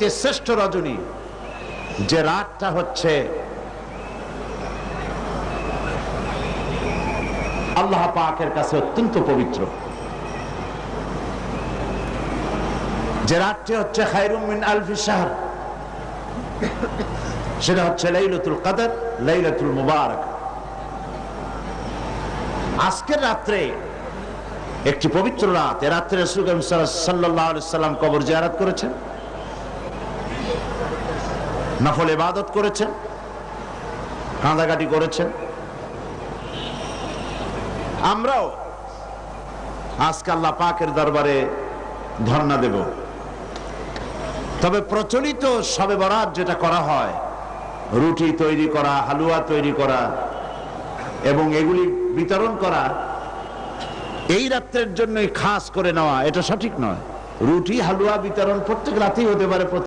যে শ্রেষ্ঠ রজনী, যে রাতটা হচ্ছে আল্লাহ পাকের কাছে অত্যন্ত পবিত্র, যে রাতটি হচ্ছে খায়রুম মিন আলফি শাহর, সেটা হচ্ছে লাইলাতুল কদর, লাইলাতুল মুবারাক। আজকের রাত্রে একটি পবিত্র রাত। এ রাত্রে রাসূল সাল্লাল্লাহু আলাইহি সাল্লাম কবর জিয়ারত করেছেন, নফল ইবাদত করেছেন, কাঁদাকাটি করেছেন। আমরাও আজকে আল্লাহ পাকের দরবারে ধর্ণা দেব। তবে প্রচলিত শবে বরাত যেটা করা হয়, রুটি তৈরি করা, হালুয়া তৈরি করা এবং এগুলি বিতরণ করা, এই রাত্রের জন্যই খাস করে নেওয়া, এটা সঠিক নয়। রুটি হালুয়া বিতরণ প্রত্যেক রাতেই হতে পারে।